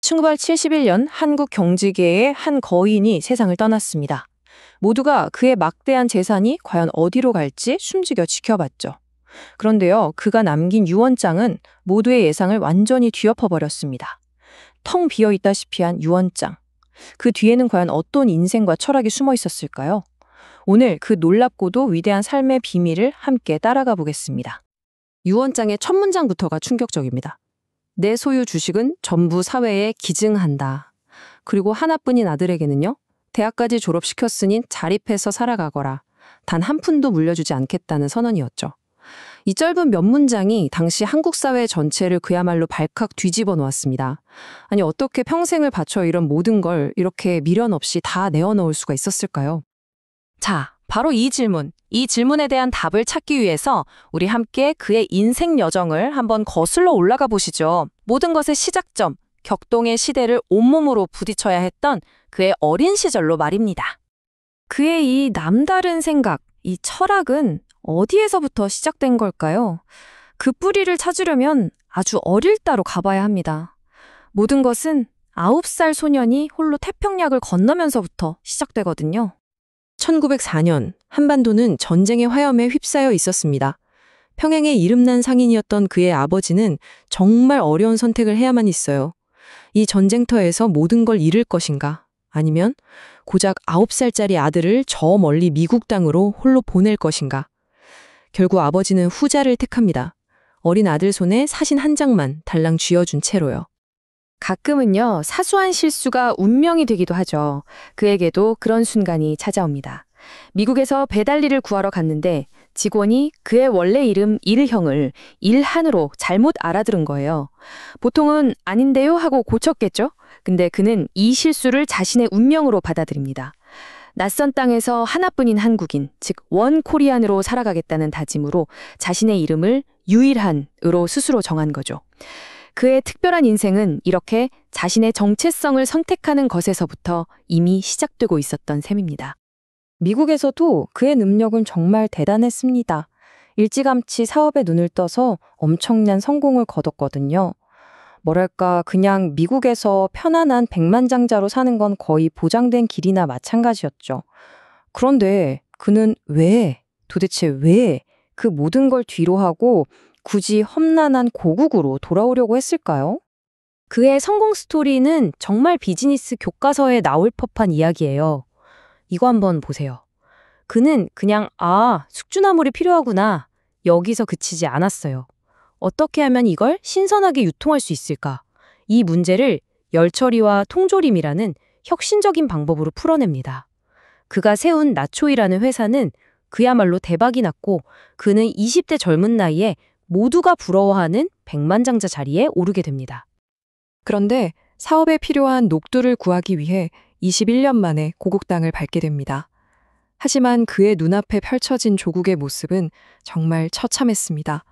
1971년 한국 경제계의 한 거인이 세상을 떠났습니다. 모두가 그의 막대한 재산이 과연 어디로 갈지 숨죽여 지켜봤죠. 그런데요, 그가 남긴 유언장은 모두의 예상을 완전히 뒤엎어버렸습니다. 텅 비어있다시피 한 유언장. 그 뒤에는 과연 어떤 인생과 철학이 숨어 있었을까요? 오늘 그 놀랍고도 위대한 삶의 비밀을 함께 따라가 보겠습니다. 유언장의 첫 문장부터가 충격적입니다. 내 소유 주식은 전부 사회에 기증한다. 그리고 하나뿐인 아들에게는요. 대학까지 졸업시켰으니 자립해서 살아가거라. 단 한 푼도 물려주지 않겠다는 선언이었죠. 이 짧은 몇 문장이 당시 한국 사회 전체를 그야말로 발칵 뒤집어 놓았습니다. 아니 어떻게 평생을 바쳐 이런 모든 걸 이렇게 미련 없이 다 내어놓을 수가 있었을까요? 자, 바로 이 질문에 대한 답을 찾기 위해서 우리 함께 그의 인생 여정을 한번 거슬러 올라가 보시죠. 모든 것의 시작점, 격동의 시대를 온몸으로 부딪혀야 했던 그의 어린 시절로 말입니다. 그의 이 남다른 생각, 이 철학은 어디에서부터 시작된 걸까요? 그 뿌리를 찾으려면 아주 어릴 때로 가봐야 합니다. 모든 것은 9살 소년이 홀로 태평양을 건너면서부터 시작되거든요. 1904년 한반도는 전쟁의 화염에 휩싸여 있었습니다. 평양의 이름난 상인이었던 그의 아버지는 정말 어려운 선택을 해야만 했어요. 이 전쟁터에서 모든 걸 잃을 것인가? 아니면 고작 9살짜리 아들을 저 멀리 미국 땅으로 홀로 보낼 것인가? 결국 아버지는 후자를 택합니다. 어린 아들 손에 사진 한 장만 달랑 쥐어준 채로요. 가끔은요, 사소한 실수가 운명이 되기도 하죠. 그에게도 그런 순간이 찾아옵니다. 미국에서 배달일을 구하러 갔는데 직원이 그의 원래 이름 일형을 일한으로 잘못 알아들은 거예요. 보통은 아닌데요 하고 고쳤겠죠? 근데 그는 이 실수를 자신의 운명으로 받아들입니다. 낯선 땅에서 하나뿐인 한국인, 즉 원코리안으로 살아가겠다는 다짐으로 자신의 이름을 유일한으로 스스로 정한 거죠. 그의 특별한 인생은 이렇게 자신의 정체성을 선택하는 것에서부터 이미 시작되고 있었던 셈입니다. 미국에서도 그의 능력은 정말 대단했습니다. 일찌감치 사업에 눈을 떠서 엄청난 성공을 거뒀거든요. 뭐랄까 그냥 미국에서 편안한 백만장자로 사는 건 거의 보장된 길이나 마찬가지였죠. 그런데 그는 도대체 왜 그 모든 걸 뒤로하고 굳이 험난한 고국으로 돌아오려고 했을까요? 그의 성공 스토리는 정말 비즈니스 교과서에 나올 법한 이야기예요. 이거 한번 보세요. 그는 그냥 숙주나물이 필요하구나. 여기서 그치지 않았어요. 어떻게 하면 이걸 신선하게 유통할 수 있을까? 이 문제를 열처리와 통조림이라는 혁신적인 방법으로 풀어냅니다. 그가 세운 나초이라는 회사는 그야말로 대박이 났고 그는 20대 젊은 나이에 모두가 부러워하는 백만장자 자리에 오르게 됩니다. 그런데 사업에 필요한 녹두를 구하기 위해 21년 만에 고국 땅을 밟게 됩니다. 하지만 그의 눈앞에 펼쳐진 조국의 모습은 정말 처참했습니다.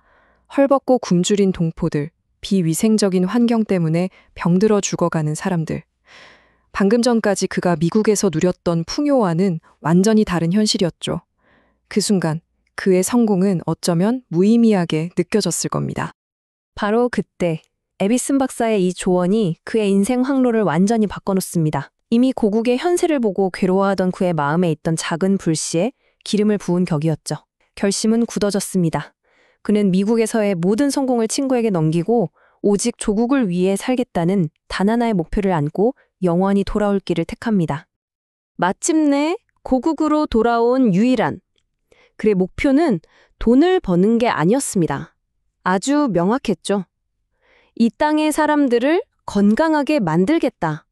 헐벗고 굶주린 동포들, 비위생적인 환경 때문에 병들어 죽어가는 사람들. 방금 전까지 그가 미국에서 누렸던 풍요와는 완전히 다른 현실이었죠. 그 순간 그의 성공은 어쩌면 무의미하게 느껴졌을 겁니다. 바로 그때 에비슨 박사의 이 조언이 그의 인생 항로를 완전히 바꿔놓습니다. 이미 고국의 현세를 보고 괴로워하던 그의 마음에 있던 작은 불씨에 기름을 부은 격이었죠. 결심은 굳어졌습니다. 그는 미국에서의 모든 성공을 친구에게 넘기고 오직 조국을 위해 살겠다는 단 하나의 목표를 안고 영원히 돌아올 길을 택합니다. 마침내 고국으로 돌아온 유일한. 그의 목표는 돈을 버는 게 아니었습니다. 아주 명확했죠. 이 땅의 사람들을 건강하게 만들겠다.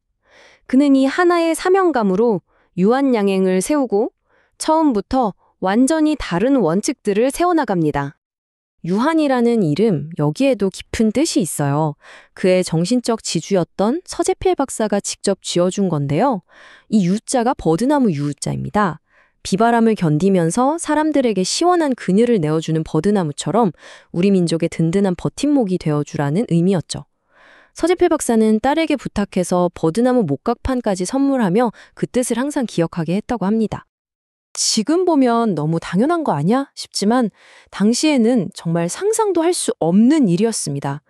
그는 이 하나의 사명감으로 유한양행을 세우고 처음부터 완전히 다른 원칙들을 세워나갑니다. 유한이라는 이름, 여기에도 깊은 뜻이 있어요. 그의 정신적 지주였던 서재필 박사가 직접 지어준 건데요. 이 유자가 버드나무 유자입니다. 비바람을 견디면서 사람들에게 시원한 그늘을 내어주는 버드나무처럼 우리 민족의 든든한 버팀목이 되어주라는 의미였죠. 서재필 박사는 딸에게 부탁해서 버드나무 목각판까지 선물하며 그 뜻을 항상 기억하게 했다고 합니다. 지금 보면 너무 당연한 거 아니야? 싶지만 당시에는 정말 상상도 할 수 없는 일이었습니다.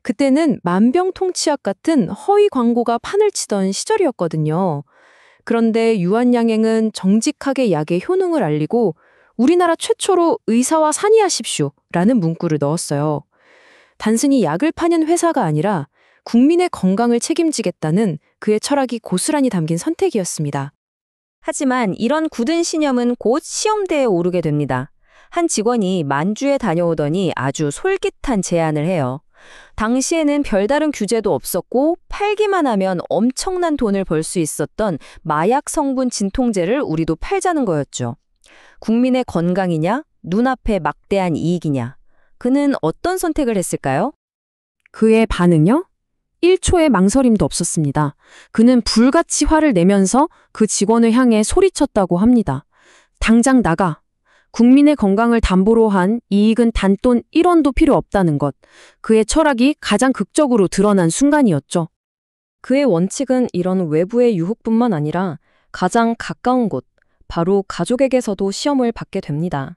그때는 만병통치약 같은 허위 광고가 판을 치던 시절이었거든요. 그런데 유한양행은 정직하게 약의 효능을 알리고 우리나라 최초로 의사와 산의하십시오라는 문구를 넣었어요. 단순히 약을 파는 회사가 아니라 국민의 건강을 책임지겠다는 그의 철학이 고스란히 담긴 선택이었습니다. 하지만 이런 굳은 신념은 곧 시험대에 오르게 됩니다. 한 직원이 만주에 다녀오더니 아주 솔깃한 제안을 해요. 당시에는 별다른 규제도 없었고 팔기만 하면 엄청난 돈을 벌 수 있었던 마약 성분 진통제를 우리도 팔자는 거였죠. 국민의 건강이냐, 눈앞에 막대한 이익이냐. 그는 어떤 선택을 했을까요? 그의 반응요? 1초의 망설임도 없었습니다. 그는 불같이 화를 내면서 그 직원을 향해 소리쳤다고 합니다. 당장 나가. 국민의 건강을 담보로 한 이익은 단돈 1원도 필요 없다는 것. 그의 철학이 가장 극적으로 드러난 순간이었죠. 그의 원칙은 이런 외부의 유혹뿐만 아니라 가장 가까운 곳, 바로 가족에게서도 시험을 받게 됩니다.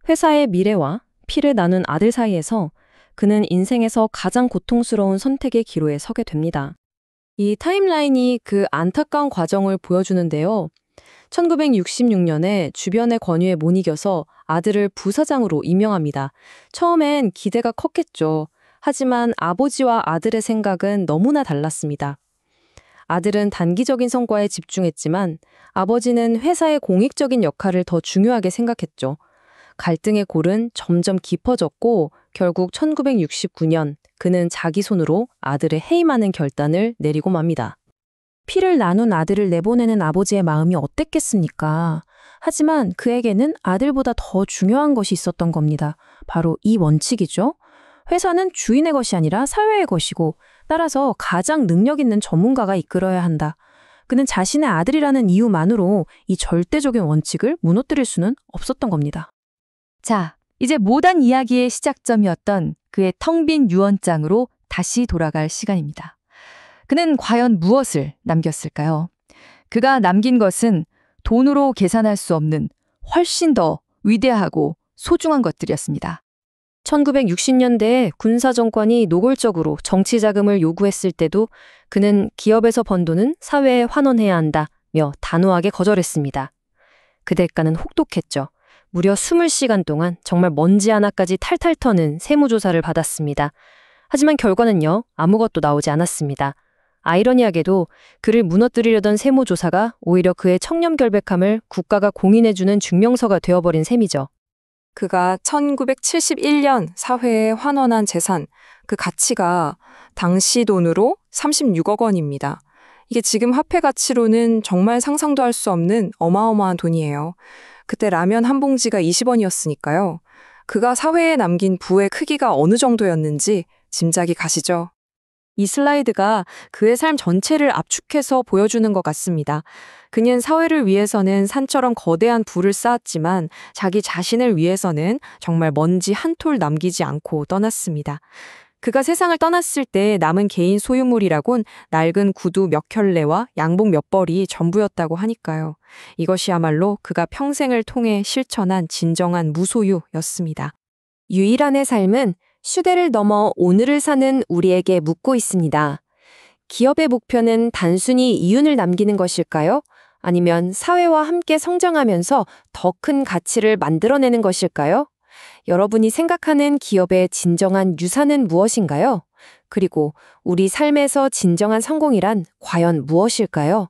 회사의 미래와 피를 나눈 아들 사이에서 그는 인생에서 가장 고통스러운 선택의 기로에 서게 됩니다. 이 타임라인이 그 안타까운 과정을 보여주는데요. 1966년에 주변의 권유에 못 이겨서 아들을 부사장으로 임명합니다. 처음엔 기대가 컸겠죠. 하지만 아버지와 아들의 생각은 너무나 달랐습니다. 아들은 단기적인 성과에 집중했지만 아버지는 회사의 공익적인 역할을 더 중요하게 생각했죠. 갈등의 골은 점점 깊어졌고 결국 1969년 그는 자기 손으로 아들을 해임하는 결단을 내리고 맙니다. 피를 나눈 아들을 내보내는 아버지의 마음이 어땠겠습니까? 하지만 그에게는 아들보다 더 중요한 것이 있었던 겁니다. 바로 이 원칙이죠. 회사는 주인의 것이 아니라 사회의 것이고 따라서 가장 능력 있는 전문가가 이끌어야 한다. 그는 자신의 아들이라는 이유만으로 이 절대적인 원칙을 무너뜨릴 수는 없었던 겁니다. 자, 이제 모단 이야기의 시작점이었던 그의 텅 빈 유언장으로 다시 돌아갈 시간입니다. 그는 과연 무엇을 남겼을까요? 그가 남긴 것은 돈으로 계산할 수 없는 훨씬 더 위대하고 소중한 것들이었습니다. 1960년대에 군사정권이 노골적으로 정치 자금을 요구했을 때도 그는 기업에서 번 돈은 사회에 환원해야 한다며 단호하게 거절했습니다. 그 대가는 혹독했죠. 무려 20시간 동안 정말 먼지 하나까지 탈탈 터는 세무조사를 받았습니다. 하지만 결과는요, 아무것도 나오지 않았습니다. 아이러니하게도 그를 무너뜨리려던 세무조사가 오히려 그의 청렴결백함을 국가가 공인해주는 증명서가 되어버린 셈이죠. 그가 1971년 사회에 환원한 재산, 그 가치가 당시 돈으로 36억 원입니다. 이게 지금 화폐 가치로는 정말 상상도 할 수 없는 어마어마한 돈이에요. 그때 라면 한 봉지가 20원이었으니까요. 그가 사회에 남긴 부의 크기가 어느 정도였는지 짐작이 가시죠? 이 슬라이드가 그의 삶 전체를 압축해서 보여주는 것 같습니다. 그는 사회를 위해서는 산처럼 거대한 부를 쌓았지만 자기 자신을 위해서는 정말 먼지 한 톨 남기지 않고 떠났습니다. 그가 세상을 떠났을 때 남은 개인 소유물이라곤 낡은 구두 몇 켤레와 양복 몇 벌이 전부였다고 하니까요. 이것이야말로 그가 평생을 통해 실천한 진정한 무소유였습니다. 유일한의 삶은 시대를 넘어 오늘을 사는 우리에게 묻고 있습니다. 기업의 목표는 단순히 이윤을 남기는 것일까요? 아니면 사회와 함께 성장하면서 더 큰 가치를 만들어내는 것일까요? 여러분이 생각하는 기업의 진정한 유산은 무엇인가요? 그리고 우리 삶에서 진정한 성공이란 과연 무엇일까요?